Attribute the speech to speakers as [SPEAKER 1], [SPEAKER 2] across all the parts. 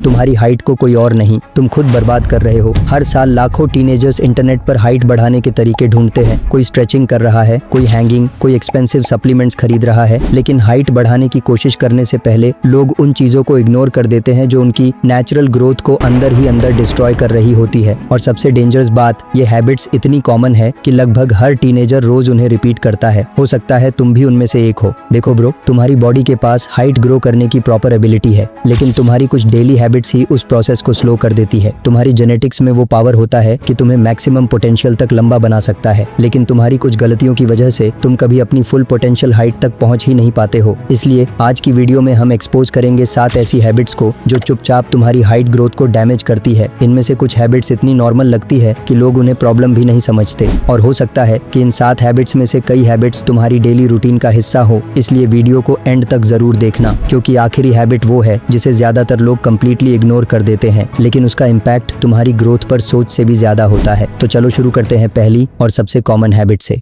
[SPEAKER 1] तुम्हारी हाइट को कोई और नहीं, तुम खुद बर्बाद कर रहे हो। हर साल लाखों टीनेजर्स इंटरनेट पर हाइट बढ़ाने के तरीके ढूंढते हैं। कोई स्ट्रेचिंग कर रहा है, कोई हैंगिंग, कोई एक्सपेंसिव सप्लीमेंट्स खरीद रहा है, लेकिन हाइट बढ़ाने की कोशिश करने से पहले लोग उन चीजों को इग्नोर कर देते हैं जो उनकी नेचुरल ग्रोथ को अंदर ही अंदर डिस्ट्रॉय कर रही होती है। और सबसे डेंजरस बात, ये हैबिट्स इतनी कॉमन है कि लगभग हर टीनेजर रोज उन्हें रिपीट करता है। हो सकता है तुम भी उनमें से एक हो। देखो ब्रो, तुम्हारी बॉडी के पास हाइट ग्रो करने की प्रॉपर एबिलिटी है, लेकिन तुम्हारी कुछ डेली हैबिट्स ही उस प्रोसेस को स्लो कर देती है। तुम्हारी जेनेटिक्स में वो पावर होता है कि तुम्हें मैक्सिमम पोटेंशियल तक लंबा बना सकता है, लेकिन तुम्हारी कुछ गलतियों की वजह से तुम कभी अपनी फुल पोटेंशियल हाइट तक पहुंच ही नहीं पाते हो। इसलिए आज की वीडियो में हम एक्सपोज करेंगे 7 ऐसी हैबिट्स को जो चुपचाप तुम्हारी हाइट ग्रोथ को डैमेज करती है। इनमें से कुछ हैबिट्स इतनी नॉर्मल लगती है कि लोग उन्हें प्रॉब्लम भी नहीं समझते, और हो सकता है कि इन 7 हैबिट्स में से कई हैबिट्स तुम्हारी डेली रूटीन का हिस्सा हो। इसलिए वीडियो को एंड तक जरूर देखना, क्योंकि आखिरी हैबिट वो है जिसे ज्यादातर लोग कंप्लीटली इग्नोर कर देते हैं, लेकिन उसका इम्पैक्ट तुम्हारी ग्रोथ पर सोच से भी ज्यादा होता है। तो चलो शुरू करते हैं पहली और सबसे कॉमन हैबिट से।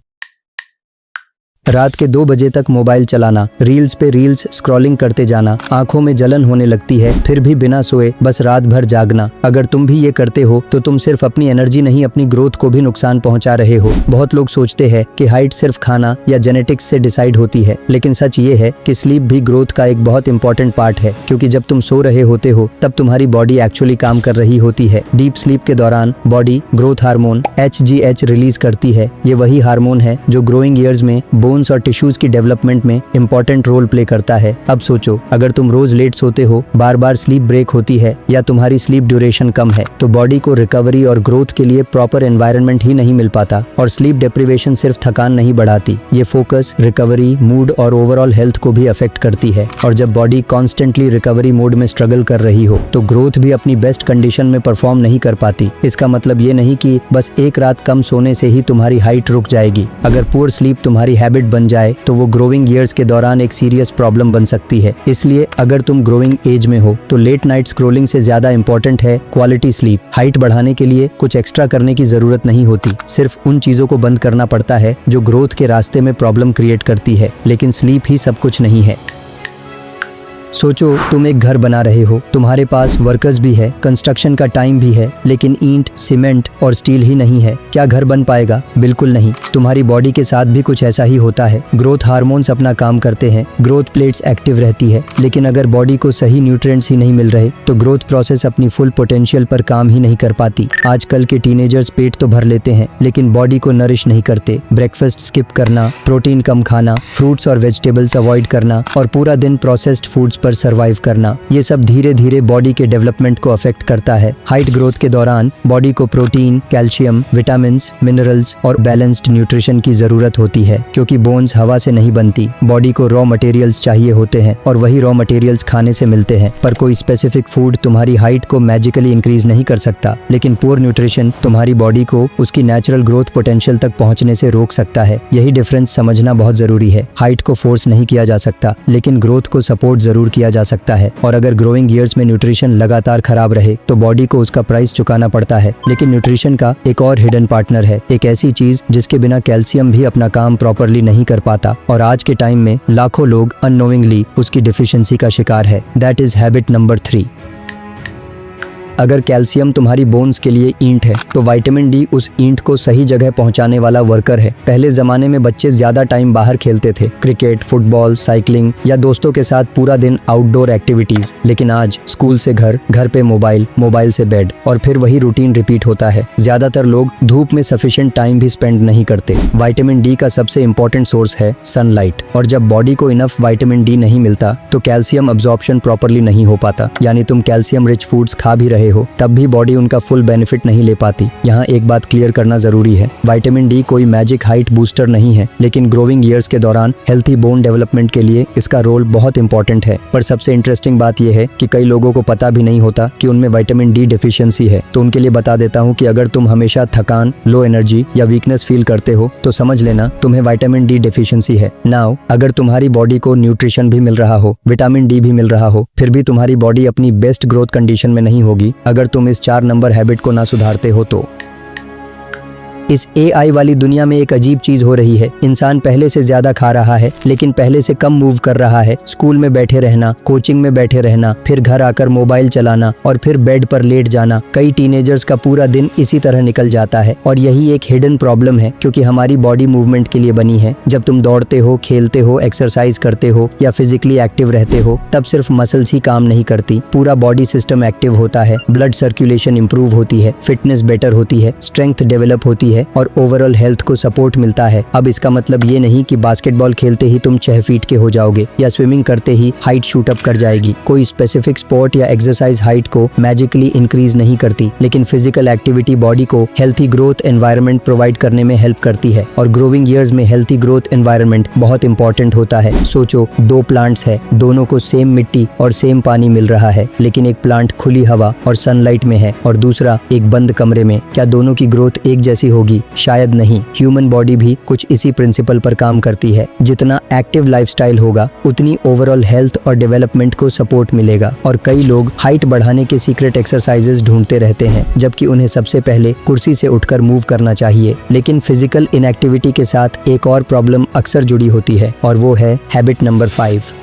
[SPEAKER 1] रात के 2 बजे तक मोबाइल चलाना, रील्स पे रील्स स्क्रॉलिंग करते जाना, आंखों में जलन होने लगती है, फिर भी बिना सोए बस रात भर जागना। अगर तुम भी ये करते हो तो तुम सिर्फ अपनी एनर्जी नहीं, अपनी ग्रोथ को भी नुकसान पहुंचा रहे हो। बहुत लोग सोचते हैं कि हाइट सिर्फ खाना या जेनेटिक्स से डिसाइड होती है, लेकिन सच ये है कि स्लीप भी ग्रोथ का एक बहुत इंपॉर्टेंट पार्ट है, क्योंकि जब तुम सो रहे होते हो तब तुम्हारी बॉडी एक्चुअली काम कर रही होती है। डीप स्लीप के दौरान body growth hormone HGH release करती है। ये वही हार्मोन है जो ग्रोइंग ईयर्स में बोन्स और टिश्यूज की डेवलपमेंट में इंपॉर्टेंट रोल प्ले करता है। अब सोचो, अगर तुम रोज लेट सोते हो, बार बार स्लीप ब्रेक होती है या तुम्हारी स्लीप ड्यूरेशन कम है, तो बॉडी को रिकवरी और ग्रोथ के लिए प्रॉपर एनवायरनमेंट ही नहीं मिल पाता। और स्लीप डिप्रिवेशन सिर्फ थकान नहीं बढ़ाती, ये फोकस, रिकवरी, मूड और ओवरऑल हेल्थ को भी अफेक्ट करती है। और जब बॉडी कॉन्स्टेंटली रिकवरी मोड में स्ट्रगल कर रही हो तो ग्रोथ भी अपनी बेस्ट कंडीशन में परफॉर्म नहीं कर पाती। इसका मतलब ये नहीं कि बस एक रात कम सोने से ही तुम्हारी हाइट रुक जाएगी। अगर पुअर स्लीप तुम्हारी हैबिट बन जाए तो वो ग्रोइंग ईयर्स के दौरान एक सीरियस प्रॉब्लम बन सकती है। इसलिए अगर तुम ग्रोइंग एज में हो तो लेट नाइट स्क्रोलिंग से ज्यादा इंपॉर्टेंट है क्वालिटी स्लीप। हाइट बढ़ाने के लिए कुछ एक्स्ट्रा करने की जरूरत नहीं होती, सिर्फ उन चीजों को बंद करना पड़ता है जो ग्रोथ के रास्ते में प्रॉब्लम क्रिएट करती है। लेकिन स्लीप ही सब कुछ नहीं है। सोचो, तुम एक घर बना रहे हो, तुम्हारे पास वर्कर्स भी है, कंस्ट्रक्शन का टाइम भी है, लेकिन ईंट, सीमेंट और स्टील ही नहीं है। क्या घर बन पाएगा? बिल्कुल नहीं। तुम्हारी बॉडी के साथ भी कुछ ऐसा ही होता है। ग्रोथ हार्मोन्स अपना काम करते हैं, ग्रोथ प्लेट्स एक्टिव रहती है, लेकिन अगर बॉडी को सही न्यूट्रिएंट्स ही नहीं मिल रहे तो ग्रोथ प्रोसेस अपनी फुल पोटेंशियल पर काम ही नहीं कर पाती। आजकल के टीनेजर्स पेट तो भर लेते हैं, लेकिन बॉडी को नरिश नहीं करते। ब्रेकफास्ट स्किप करना, प्रोटीन कम खाना, फ्रूट्स और वेजिटेबल्स अवॉइड करना और पूरा दिन प्रोसेस्ड फूड्स पर सरवाइव करना, ये सब धीरे धीरे बॉडी के डेवलपमेंट को अफेक्ट करता है। हाइट ग्रोथ के दौरान बॉडी को प्रोटीन, कैल्शियम, विटामिन्स, मिनरल्स और बैलेंस्ड न्यूट्रिशन की जरूरत होती है, क्योंकि बोन्स हवा से नहीं बनती। बॉडी को रॉ मटेरियल्स चाहिए होते हैं और वही रॉ मटेरियल्स खाने से मिलते हैं। पर कोई स्पेसिफिक फूड तुम्हारी हाइट को मैजिकली इंक्रीज नहीं कर सकता, लेकिन पुअर न्यूट्रिशन तुम्हारी बॉडी को उसकी नेचुरल ग्रोथ पोटेंशियल तक पहुंचने से रोक सकता है। यही डिफरेंस समझना बहुत जरूरी है। हाइट को फोर्स नहीं किया जा सकता, लेकिन ग्रोथ को सपोर्ट जरूर किया जा सकता है। और अगर ग्रोइंग ईयर्स में न्यूट्रिशन लगातार खराब रहे तो बॉडी को उसका प्राइस चुकाना पड़ता है। लेकिन न्यूट्रिशन का एक और हिडन पार्टनर है, एक ऐसी चीज जिसके बिना कैल्शियम भी अपना काम प्रॉपरली नहीं कर पाता, और आज के टाइम में लाखों लोग अननोइंगली उसकी डिफिशियंसी का शिकार है। That is habit number 3। अगर कैल्शियम तुम्हारी बोन्स के लिए ईंट है तो विटामिन डी उस ईंट को सही जगह पहुंचाने वाला वर्कर है। पहले जमाने में बच्चे ज्यादा टाइम बाहर खेलते थे, क्रिकेट, फुटबॉल, साइकिलिंग या दोस्तों के साथ पूरा दिन आउटडोर एक्टिविटीज, लेकिन आज स्कूल से घर, घर पे मोबाइल, मोबाइल से बेड, और फिर वही रूटीन रिपीट होता है। ज्यादातर लोग धूप में सफिशिएंट टाइम भी स्पेंड नहीं करते। विटामिन डी का सबसे इंपॉर्टेंट सोर्स है सनलाइट, और जब बॉडी को इनफ विटामिन डी नहीं मिलता तो कैल्शियम अब्जॉर्प्शन प्रॉपरली नहीं हो पाता। यानी तुम कैल्शियम रिच फूड्स खा भी रहे हो तब भी बॉडी उनका फुल बेनिफिट नहीं ले पाती। यहाँ एक बात क्लियर करना जरूरी है, विटामिन डी कोई मैजिक हाइट बूस्टर नहीं है, लेकिन ग्रोइंग ईयर्स के दौरान हेल्थी बोन डेवलपमेंट के लिए इसका रोल बहुत इंपॉर्टेंट है। पर सबसे इंटरेस्टिंग बात यह है कि कई लोगों को पता भी नहीं होता कि उनमें विटामिन डी डिफिशियंसी है। तो उनके लिए बता देता हूँ कि अगर तुम हमेशा थकान, लो एनर्जी या वीकनेस फील करते हो तो समझ लेना तुम्हें विटामिन डी डिफिशियंसी है। नाउ अगर तुम्हारी बॉडी को न्यूट्रिशन भी मिल रहा हो, विटामिन डी भी मिल रहा हो, फिर भी तुम्हारी बॉडी अपनी बेस्ट ग्रोथ कंडीशन में नहीं होगी अगर तुम इस 4 नंबर हैबिट को ना सुधारते हो तो। इस AI वाली दुनिया में एक अजीब चीज हो रही है। इंसान पहले से ज्यादा खा रहा है लेकिन पहले से कम मूव कर रहा है। स्कूल में बैठे रहना, कोचिंग में बैठे रहना, फिर घर आकर मोबाइल चलाना और फिर बेड पर लेट जाना। कई टीनेजर्स का पूरा दिन इसी तरह निकल जाता है और यही एक हिडन प्रॉब्लम है क्योंकि हमारी बॉडी मूवमेंट के लिए बनी है। जब तुम दौड़ते हो, खेलते हो, एक्सरसाइज करते हो या फिजिकली एक्टिव रहते हो तब सिर्फ मसल्स ही काम नहीं करती, पूरा बॉडी सिस्टम एक्टिव होता है। ब्लड सर्कुलेशन इंप्रूव होती है, फिटनेस बेटर होती है, स्ट्रेंथ डेवलप होती है और ओवरऑल हेल्थ को सपोर्ट मिलता है। अब इसका मतलब ये नहीं कि बास्केटबॉल खेलते ही तुम 6 फीट के हो जाओगे या स्विमिंग करते ही हाइट शूट अप कर जाएगी। कोई स्पेसिफिक स्पोर्ट या एक्सरसाइज हाइट को मैजिकली इंक्रीज नहीं करती, लेकिन फिजिकल एक्टिविटी बॉडी को हेल्थी ग्रोथ एनवायरनमेंट प्रोवाइड करने में हेल्प करती है और ग्रोइंग ईयर्स में हेल्थी ग्रोथ एनवायरनमेंट बहुत इंपॉर्टेंट होता है। सोचो, 2 प्लांट्स है, दोनों को सेम मिट्टी और सेम पानी मिल रहा है, लेकिन एक प्लांट खुली हवा और सनलाइट में है और दूसरा एक बंद कमरे में। क्या दोनों की ग्रोथ एक जैसी होगी? शायद नहीं। ह्यूमन बॉडी भी कुछ इसी प्रिंसिपल पर काम करती है। जितना एक्टिव लाइफस्टाइल होगा उतनी ओवरऑल हेल्थ और डेवलपमेंट को सपोर्ट मिलेगा। और कई लोग हाइट बढ़ाने के सीक्रेट एक्सरसाइजेस ढूंढते रहते हैं जबकि उन्हें सबसे पहले कुर्सी से उठकर मूव करना चाहिए। लेकिन फिजिकल इनएक्टिविटी के साथ एक और प्रॉब्लम अक्सर जुड़ी होती है और वो है हैबिट नंबर 5।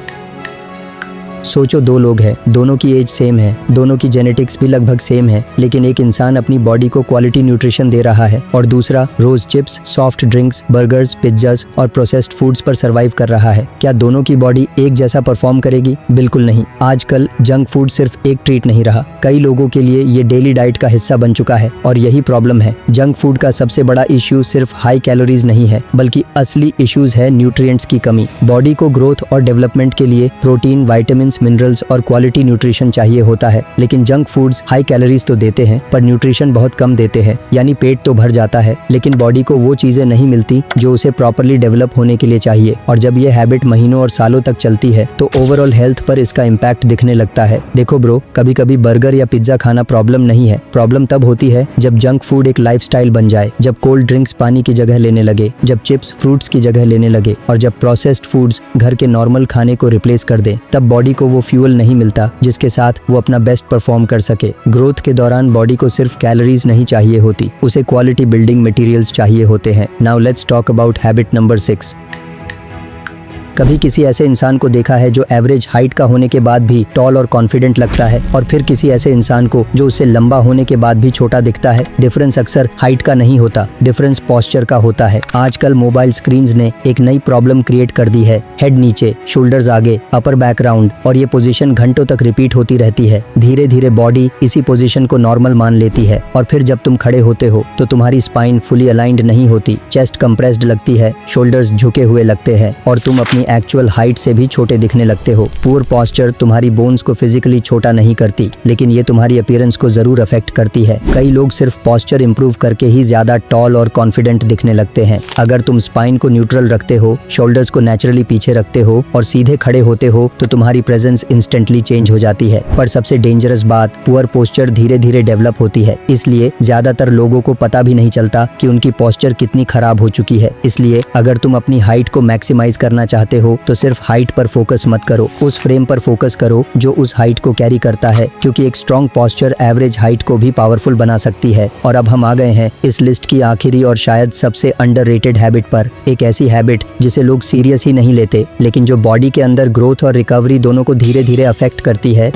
[SPEAKER 1] सोचो, 2 लोग हैं, दोनों की एज सेम है, दोनों की जेनेटिक्स भी लगभग सेम है, लेकिन एक इंसान अपनी बॉडी को क्वालिटी न्यूट्रिशन दे रहा है और दूसरा रोज chips, soft drinks, burgers, pizzas और प्रोसेस्ड फूड्स पर सर्वाइव कर रहा है। क्या दोनों की बॉडी एक जैसा परफॉर्म करेगी? बिल्कुल नहीं। आजकल जंक फूड सिर्फ एक ट्रीट नहीं रहा, कई लोगों के लिए ये डेली डाइट का हिस्सा बन चुका है और यही प्रॉब्लम है। जंक फूड का सबसे बड़ा इश्यू सिर्फ हाई कैलोरीज नहीं है, बल्कि असली इश्यूज है न्यूट्रिएंट्स की कमी। बॉडी को ग्रोथ और डेवलपमेंट के लिए प्रोटीन, विटामिन, मिनरल्स और क्वालिटी न्यूट्रिशन चाहिए होता है, लेकिन जंक फूड्स हाई कैलोरीज तो देते हैं पर न्यूट्रिशन बहुत कम देते हैं। यानी पेट तो भर जाता है लेकिन बॉडी को वो चीजें नहीं मिलती जो उसे प्रॉपर्ली डेवलप होने के लिए चाहिए। और जब ये हैबिट महीनों और सालों तक चलती है तो ओवरऑल हेल्थ पर इसका इम्पैक्ट दिखने लगता है। देखो ब्रो, कभी कभी बर्गर या पिज्जा खाना प्रॉब्लम नहीं है। प्रॉब्लम तब होती है जब जंक फूड एक लाइफस्टाइल बन जाए, जब कोल्ड ड्रिंक्स पानी की जगह लेने लगे, जब चिप्स फ्रूट्स की जगह लेने लगे और जब प्रोसेस्ड फूड्स घर के नॉर्मल खाने को रिप्लेस कर दे। तब बॉडी को वो फ्यूल नहीं मिलता जिसके साथ वो अपना बेस्ट परफॉर्म कर सके। ग्रोथ के दौरान बॉडी को सिर्फ कैलोरीज नहीं चाहिए होती, उसे क्वालिटी बिल्डिंग मटेरियल्स चाहिए होते हैं। Now let's talk about habit number 6। कभी किसी ऐसे इंसान को देखा है जो एवरेज हाइट का होने के बाद भी टॉल और कॉन्फिडेंट लगता है और फिर किसी ऐसे इंसान को जो उससे लंबा होने के बाद भी छोटा दिखता है? डिफरेंस अक्सर हाइट का नहीं होता, डिफरेंस पोस्चर का होता है। आजकल मोबाइल स्क्रीन्स ने एक नई प्रॉब्लम क्रिएट कर दी है। हेड नीचे, शोल्डर्स आगे, अपर बैक राउंड और ये पोजीशन घंटों तक रिपीट होती रहती है। धीरे धीरे बॉडी इसी पोजीशन को नॉर्मल मान लेती है और फिर जब तुम खड़े होते हो तो तुम्हारी स्पाइन फुली अलाइंड नहीं होती, चेस्ट कंप्रेस्ड लगती है, शोल्डर्स झुके हुए लगते हैं और तुम अपनी एक्चुअल हाइट से भी छोटे दिखने लगते हो। पुअर पोस्चर तुम्हारी बोन्स को फिजिकली छोटा नहीं करती, लेकिन ये तुम्हारी अपीयरेंस को जरूर अफेक्ट करती है। कई लोग सिर्फ पोस्चर इंप्रूव करके ही ज्यादा टॉल और कॉन्फिडेंट दिखने लगते हैं। अगर तुम स्पाइन को न्यूट्रल रखते हो, शोल्डर्स को नेचुरली पीछे रखते हो और सीधे खड़े होते हो तो तुम्हारी प्रेजेंस इंस्टेंटली चेंज हो जाती है। पर सबसे डेंजरस बात, पुअर पोस्चर धीरे धीरे डेवलप होती है, इसलिए ज्यादातर लोगों को पता भी नहीं चलता कि उनकी पोस्चर कितनी खराब हो चुकी है। इसलिए अगर तुम अपनी हाइट को मैक्सिमाइज करना चाहते हो तो सिर्फ हाइट पर फोकस मत करो, उस फ्रेम पर फोकस करो जो उस हाइट को कैरी करता है, क्योंकि एक स्ट्रॉन्ग पोस्चर एवरेज हाइट को भी पावरफुल बना सकती है। और अब हम आ गए हैं इस लिस्ट की आखिरी और शायद सबसे अंडररेटेड हैबिट पर, एक ऐसी हैबिट जिसे लोग सीरियस ही नहीं लेते, लेकिन जो बॉडी के अंदर ग्रोथ और रिकवरी दोनों को धीरे धीरे अफेक्ट करती है।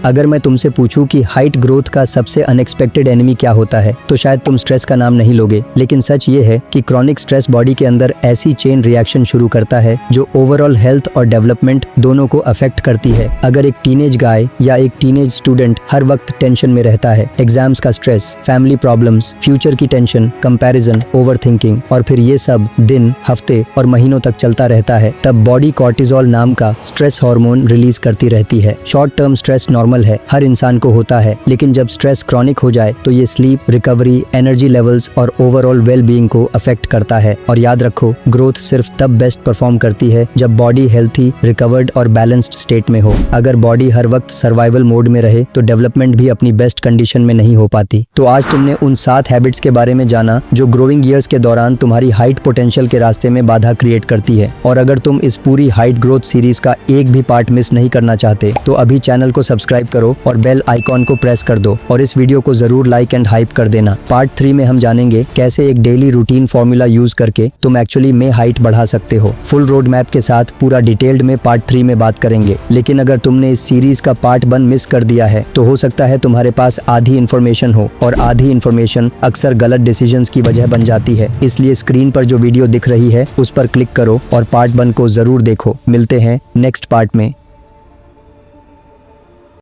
[SPEAKER 1] अगर मैं तुमसे पूछूं कि हाइट ग्रोथ का सबसे अनएक्सपेक्टेड एनिमी क्या होता है तो शायद तुम स्ट्रेस का नाम नहीं लोगे, लेकिन सच ये है कि क्रॉनिक स्ट्रेस बॉडी के अंदर ऐसी चेन रिएक्शन शुरू करता है जो ओवरऑल हेल्थ और डेवलपमेंट दोनों को अफेक्ट करती है। अगर एक टीनेज गाय या एक टीनेज स्टूडेंट हर वक्त टेंशन में रहता है, एग्जाम्स का स्ट्रेस, फैमिली प्रॉब्लम्स, फ्यूचर की टेंशन, कंपैरिजन, ओवरथिंकिंग और फिर ये सब दिन, हफ्ते और महीनों तक चलता रहता है, तब बॉडी कॉर्टिसोल नाम का स्ट्रेस हार्मोन रिलीज करती रहती है। शॉर्ट टर्म स्ट्रेस नॉर्मल है, हर इंसान को होता है, लेकिन जब स्ट्रेस क्रॉनिक हो जाए तो ये स्लीप, रिकवरी, एनर्जी लेवल्स और ओवरऑल वेल बीइंग को अफेक्ट करता है। और याद रखो, ग्रोथ सिर्फ तब बेस्ट परफॉर्म करती है जब बॉडी हेल्थी, रिकवर्ड और बैलेंस्ड स्टेट में हो। अगर बॉडी हर वक्त सर्वाइवल मोड में रहे तो डेवलपमेंट भी अपनी बेस्ट कंडीशन में नहीं हो पाती। तो आज तुमने उन 7 हैबिट्स के बारे में जाना जो ग्रोइंग ईयर्स के दौरान तुम्हारी हाइट पोटेंशियल के रास्ते में बाधा क्रिएट करती है। और अगर तुम इस पूरी हाइट ग्रोथ सीरीज का एक भी पार्ट मिस नहीं करना चाहते तो अभी चैनल को सब्सक्राइब सब्सक्राइब करो और बेल आइकॉन को प्रेस कर दो और इस वीडियो को जरूर लाइक एंड हाइप कर देना। पार्ट 3 में हम जानेंगे कैसे एक डेली रूटीन फॉर्मूला यूज करके तुम एक्चुअली में हाइट बढ़ा सकते हो। फुल रोड मैप के साथ पूरा डिटेल्ड में पार्ट 3 में बात करेंगे। लेकिन अगर तुमने इस सीरीज का पार्ट 1 मिस कर दिया है तो हो सकता है तुम्हारे पास आधी इन्फॉर्मेशन हो, और आधी इन्फॉर्मेशन अक्सर गलत डिसीजंस की वजह बन जाती है। इसलिए स्क्रीन पर जो वीडियो दिख रही है उस पर क्लिक करो और पार्ट 1 को जरूर देखो। मिलते हैं नेक्स्ट पार्ट में।